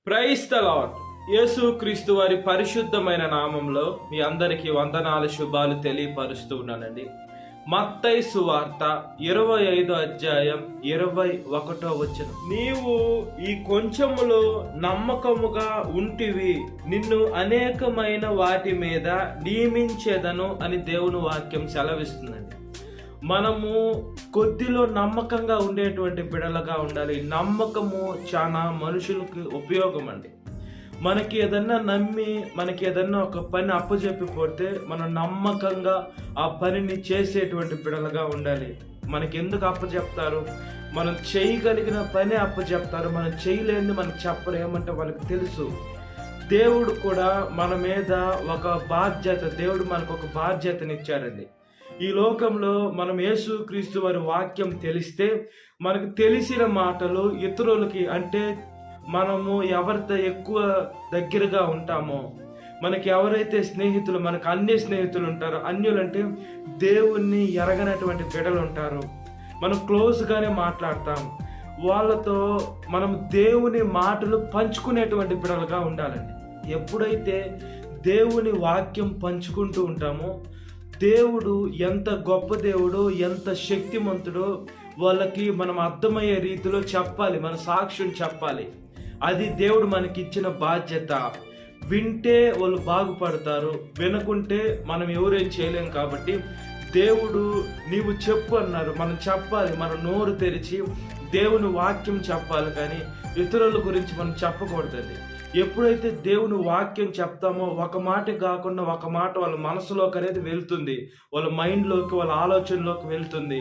Praise the lord. యేసు క్రీస్తు వారి పరిశుద్ధమైన నామంలో మీ అందరికీ వందనాలు శుభాలు తెలియపరుస్తూ ఉన్నానండి. మత్తయి సువార్త 25 అధ్యాయం 21 వచనం, నీవు ఈ కొంచెములో నమ్మకముగా ఉంటివి, నిన్ను అనేకమైన వాటి మీద నియమించేదను అని దేవుని వాక్యం సెలవిస్తుందండి. మనము కొద్దిలో నమ్మకంగా ఉండేటువంటి బిడలుగా ఉండాలి. నమ్మకము చాలా మనుషులకు ఉపయోగం అండి. మనకి ఏదన్నా నమ్మి మనకి ఏదన్నా ఒక పని అప్పచెప్పిపోతే మనం నమ్మకంగా ఆ పనిని చేసేటువంటి బిడలుగా ఉండాలి. మనకి ఎందుకు అప్పచెప్తారు? మనం చేయగలిగిన పని అప్పచెప్తారు, మనం చేయలేని మనకు చెప్పరు. ఏమంటే వాళ్ళకి తెలుసు. దేవుడు కూడా మన మీద ఒక బాధ్యత, దేవుడు మనకు ఒక బాధ్యతనిచ్చారండి. ఈ లోకంలో మనం యేసు క్రీస్తు వారి వాక్యం తెలిస్తే మనకు తెలిసిన మాటలు ఇతరులకి, అంటే మనము ఎవరితో ఎక్కువ దగ్గరగా ఉంటామో, మనకి ఎవరైతే స్నేహితులు, మనకు అన్య స్నేహితులు ఉంటారో, అన్యులంటే దేవుణ్ణి ఎరగనటువంటి బిడ్డలు ఉంటారు, మనం క్లోజ్గానే మాట్లాడతాం. వాళ్ళతో మనం దేవుని మాటలు పంచుకునేటువంటి బిడ్డలుగా ఉండాలండి. ఎప్పుడైతే దేవుని వాక్యం పంచుకుంటూ ఉంటామో, దేవుడు ఎంత గొప్ప దేవుడో, ఎంత శక్తిమంతుడో వాళ్ళకి మనం అర్థమయ్యే రీతిలో చెప్పాలి, మన సాక్ష్యం చెప్పాలి. అది దేవుడు మనకి ఇచ్చిన బాధ్యత. వింటే వాళ్ళు బాగుపడతారు, వినకుంటే మనం ఎవరేం చేయలేం. కాబట్టి దేవుడు నీవు చెప్పు అన్నారు, మనం చెప్పాలి. మనం నోరు తెరిచి దేవుని వాక్యం చెప్పాలి, కానీ ఇతరుల గురించి మనం చెప్పకూడదండి. ఎప్పుడైతే దేవుని వాక్యం చెప్తామో ఒక మాట కాకుండా ఒక మాట వాళ్ళ మనసులోకి అనేది వెళ్తుంది, వాళ్ళ మైండ్లోకి, వాళ్ళ ఆలోచనలోకి వెళ్తుంది.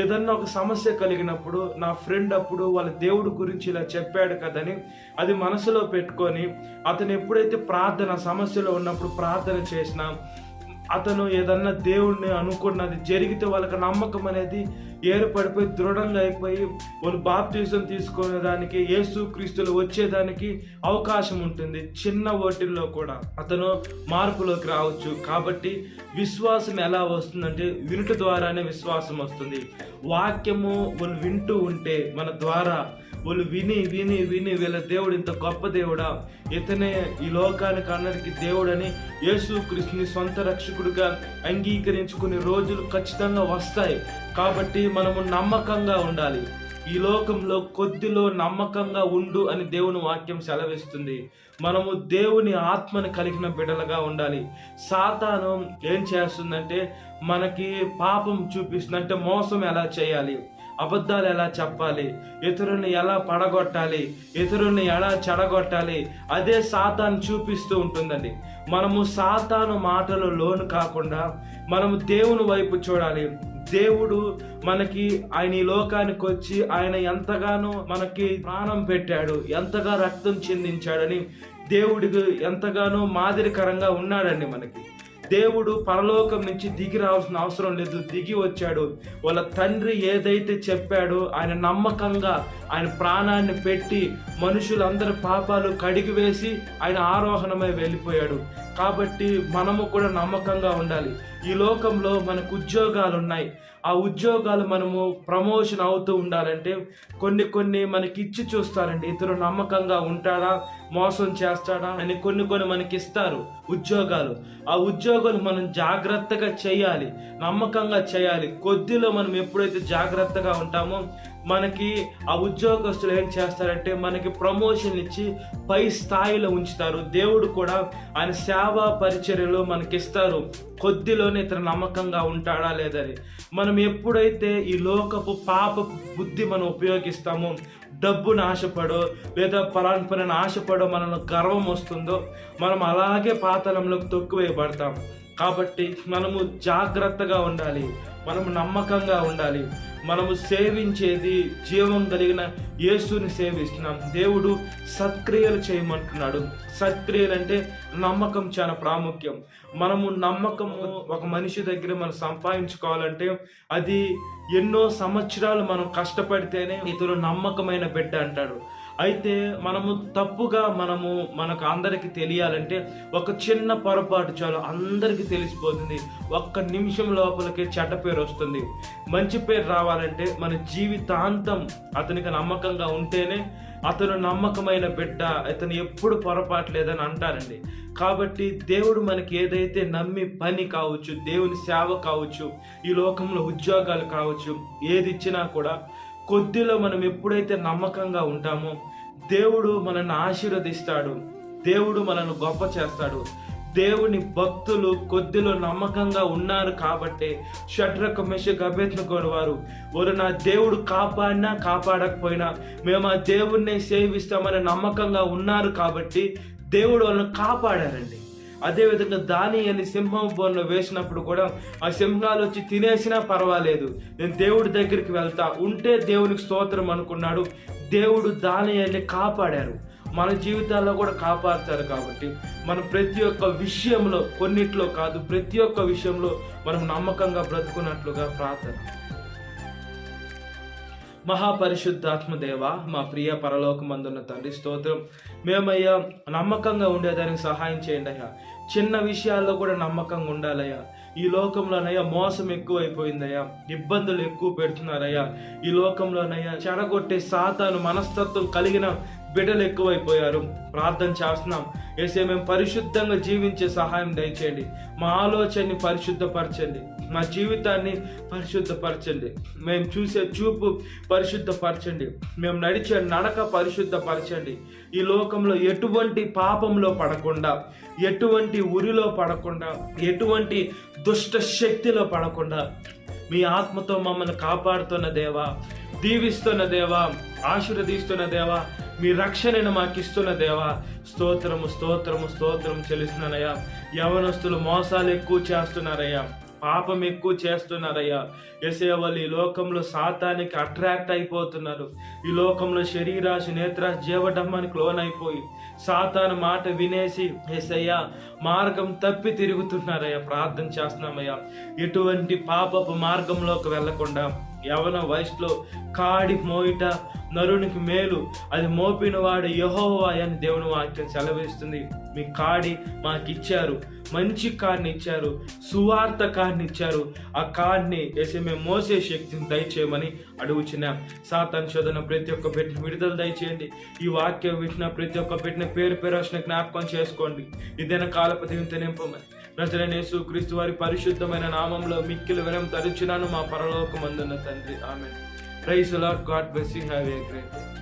ఏదన్నా ఒక సమస్య కలిగినప్పుడు నా ఫ్రెండ్ అప్పుడు వాళ్ళ దేవుడి గురించి ఇలా చెప్పాడు కదని అది మనసులో పెట్టుకొని అతను ఎప్పుడైతే సమస్యలో ఉన్నప్పుడు ప్రార్థన చేసినా, అతను ఏదన్నా దేవుడిని అనుకున్నది జరిగితే వాళ్ళకి నమ్మకం అనేది ఏర్పడిపోయి దృఢంగా అయిపోయి వాళ్ళు బాప్తిజం తీసుకునేదానికి, యేసు క్రీస్తులు వచ్చేదానికి అవకాశం ఉంటుంది. చిన్న ఓటిల్లో కూడా అతను మార్పులోకి రావచ్చు. కాబట్టి విశ్వాసం ఎలా వస్తుందంటే వినుట ద్వారానే విశ్వాసం వస్తుంది. వాక్యము వాళ్ళు వింటూ ఉంటే మన ద్వారా వాళ్ళు విని విని విని వీళ్ళ దేవుడు ఇంత గొప్ప దేవుడా, ఇతనే ఈ లోకానికి అందరికి దేవుడని యేసు క్రీస్తుని సొంత రక్షకుడిగా అంగీకరించుకునే రోజులు ఖచ్చితంగా వస్తాయి. కాబట్టి మనము నమ్మకంగా ఉండాలి. ఈ లోకంలో కొద్దిలో నమ్మకంగా ఉండు అని దేవుని వాక్యం సెలవిస్తుంది. మనము దేవుని ఆత్మని కలిగిన బిడ్డలుగా ఉండాలి. సాతాను ఏం చేస్తుందంటే మనకి పాపం చూపిస్తుంది. అంటే మోసం ఎలా చేయాలి, అబద్ధాలు ఎలా చెప్పాలి, ఇతరుల్ని ఎలా పడగొట్టాలి, ఇతరుల్ని ఎలా చెడగొట్టాలి, అదే సాతాను చూపిస్తూ ఉంటుందండి. మనము సాతాను మాటలు లోను కాకుండా మనము దేవుని వైపు చూడాలి. దేవుడు మనకి ఆయన ఈ లోకానికి వచ్చి ఆయన ఎంతగానో మనకి ప్రాణం పెట్టాడు, ఎంతగా రక్తం చిందించాడని దేవుడికి ఎంతగానో మాదిరికరంగా ఉన్నాడండి. మనకి దేవుడు పరలోకం నుంచి దిగి రావాల్సిన అవసరం లేదు, దిగి వచ్చాడు. వాళ్ళ తండ్రి ఏదైతే చెప్పాడో ఆయన నమ్మకంగా ఆయన ప్రాణాన్ని పెట్టి మనుషులందరి పాపాలు కడిగి వేసి ఆయన ఆరోహణమై వెళ్ళిపోయాడు. కాబట్టి మనము కూడా నమ్మకంగా ఉండాలి. ఈ లోకంలో మనకు ఉద్యోగాలు ఉన్నాయి, ఆ ఉద్యోగాలు మనము ప్రమోషన్ అవుతూ ఉండాలంటే కొన్ని మనకి ఇచ్చి చూస్తారండి. ఇతరు నమ్మకంగా ఉంటాడా, మోసం చేస్తాడా అని కొన్ని మనకి ఇస్తారు ఉద్యోగాలు. ఆ ఉద్యోగాలు మనం జాగ్రత్తగా చేయాలి, నమ్మకంగా చేయాలి. కొద్దిలో మనం ఎప్పుడైతే జాగ్రత్తగా ఉంటామో మనకి ఆ ఉద్యోగస్తులు ఏం చేస్తారంటే మనకి ప్రమోషన్ ఇచ్చి పై స్థాయిలో ఉంచుతారు. దేవుడు కూడా ఆయన సేవా పరిచర్యలో మనకిస్తారు, కొద్దిలోనే ఇతను నమ్మకంగా ఉంటాడా లేదని. మనం ఎప్పుడైతే ఈ లోకపు పాప బుద్ధి మనం ఉపయోగిస్తామో, డబ్బును ఆశపడో లేదా పలానా ఆశపడో మనల్ని గర్వం వస్తుందో మనం అలాగే పాతాళంలోకి తొక్కువేయబడతాం. కాబట్టి మనము జాగ్రత్తగా ఉండాలి, మనము నమ్మకంగా ఉండాలి. మనము సేవించేది జీవం కలిగిన యేసుని సేవిస్తున్నాం. దేవుడు సత్క్రియలు చేయమంటున్నాడు. సత్క్రియలు అంటే నమ్మకం చాలా ప్రాముఖ్యం. మనము నమ్మకము ఒక మనిషి దగ్గర మనం సంపాదించుకోవాలంటే అది ఎన్నో సంవత్సరాలు మనం కష్టపడితేనే ఇతను నమ్మకమైన బిడ్డ అంటాడు. అయితే మనము తప్పుగా మనకు అందరికీ తెలియాలంటే ఒక చిన్న పొరపాటు చాలు, అందరికీ తెలిసిపోతుంది. ఒక్క నిమిషం లోపలికి చెడ్డ పేరు వస్తుంది. మంచి పేరు రావాలంటే మన జీవితాంతం అతనికి నమ్మకంగా ఉంటేనే అతను నమ్మకమైన బిడ్డ, అతను ఎప్పుడు పొరపాటు లేదని అంటారండి. కాబట్టి దేవుడు మనకి ఏదైతే నమ్మి పని కావచ్చు, దేవుని సేవ కావచ్చు, ఈ లోకంలో ఉద్యోగాలు కావచ్చు, ఏది ఇచ్చినా కూడా కొద్దిలో మనం ఎప్పుడైతే నమ్మకంగా ఉంటామో దేవుడు మనల్ని ఆశీర్వదిస్తాడు, దేవుడు మనల్ని గొప్ప చేస్తాడు. దేవుని భక్తులు కొద్దిలో నమ్మకంగా ఉన్నారు కాబట్టి షడ్రకు మెషకు అబేద్నెగో వారు నా దేవుడు కాపాడినా కాపాడకపోయినా మేము ఆ దేవుణ్ణి సేవిస్తామని నమ్మకంగా ఉన్నారు కాబట్టి దేవుడు వాళ్ళని కాపాడారండి. అదేవిధంగా దానియేలుని సింహం బోన్లో వేసినప్పుడు కూడా ఆ సింహాలు వచ్చి తినేసినా పర్వాలేదు, నేను దేవుడి దగ్గరికి వెళ్తా ఉంటే దేవునికి స్తోత్రం అనుకున్నాడు. దేవుడు దానియేలుని కాపాడారు. మన జీవితాల్లో కూడా కాపాడుతారు. కాబట్టి మనం ప్రతి ఒక్క విషయంలో, కొన్నిట్లో కాదు ప్రతి ఒక్క విషయంలో మనం నమ్మకంగా బ్రతుకున్నట్లుగా ప్రార్థన. మహాపరిశుద్ధాత్మదేవ, మా ప్రియ పరలోకమందున్న తండ్రి స్తోత్రం. మేమయ్యా నమ్మకంగా ఉండేదానికి సహాయం చేయండి అయ్యా. చిన్న విషయాల్లో కూడా నమ్మకంగా ఉండాలయ్యా. ఈ లోకంలోనయ్యా మోసం ఎక్కువైపోయిందయ్యా, ఇబ్బందులు ఎక్కువ పెడుతున్నారయ్యా. ఈ లోకంలోనయ్యా చెడగొట్టే సాతాను మనస్తత్వం కలిగిన బిడ్డలు ఎక్కువైపోయారు. ప్రార్థన చేస్తున్నాం యేసయ్య, మేము పరిశుద్ధంగా జీవించే సహాయం దయచేయండి. మా ఆలోచనని పరిశుద్ధపరచండి, మా జీవితాన్ని పరిశుద్ధపరచండి, మేము చూసే చూపు పరిశుద్ధపరచండి, మేము నడిచే నడక పరిశుద్ధపరచండి. ఈ లోకంలో ఎటువంటి పాపంలో పడకుండా, ఎటువంటి ఉరిలో పడకుండా, ఎటువంటి దుష్ట శక్తిలో పడకుండా మీ ఆత్మతో మమ్మల్ని కాపాడుతున్న దేవా, దీవిస్తున్న దేవా, ఆశీర్వదిస్తున్న దేవా, మీ రక్షణను మాకు ఇస్తున్న దేవా, స్తోత్రము స్తోత్రము స్తోత్రం చెల్లిస్తున్నానయ్యా. యవనస్తులు మోసాలు ఎక్కువ చేస్తున్నారయ్యా, పాపం ఎక్కువ చేస్తున్నారయ్యా. యేసయ్య, వాళ్ళు ఈ లోకంలో సాతానికి అట్రాక్ట్ అయిపోతున్నారు. ఈ లోకంలో శరీరాశ నేత్రాశ జీవడమ్మానికి లోనైపోయి సాతాను మాట వినేసి యేసయ్య మార్గం తప్పి తిరుగుతున్నారయ్యా. ప్రార్థన చేస్తున్నామయ్యా, ఎటువంటి పాపపు మార్గంలోకి వెళ్లకుండా యవన వయసులో కాడి మోయిట నరునికి మేలు, అది మోపిన వాడు యెహోవా అని దేవుని వాక్యం సెలవిస్తుంది. మీ కాడి మాకు ఇచ్చారు, మంచి కాడిని ఇచ్చారు, సువార్త కాడిని ఇచ్చారు. ఆ కాడిని వేసి మేము మోసే శక్తిని దయచేయమని అడుగుచున్నాం. సాతాను శోధన ప్రతి ఒక్క బిడ్డని విడుదల దయచేయండి. ఈ వాక్యం వింటున్న ప్రతి ఒక్క బిడ్డని పేరు పేరు జ్ఞాపకం చేసుకోండి. ఇదైనా కాలపు దీంతో నింపమని నజరేయుడైన యేసుక్రీస్తు వారి పరిశుద్ధమైన నామంలో మిక్కిలి వినయం తరుచున్నాను మా పరలోకమందున్న తండ్రి. ఆమేన్. Praise the lord. God bless you. Have a great day.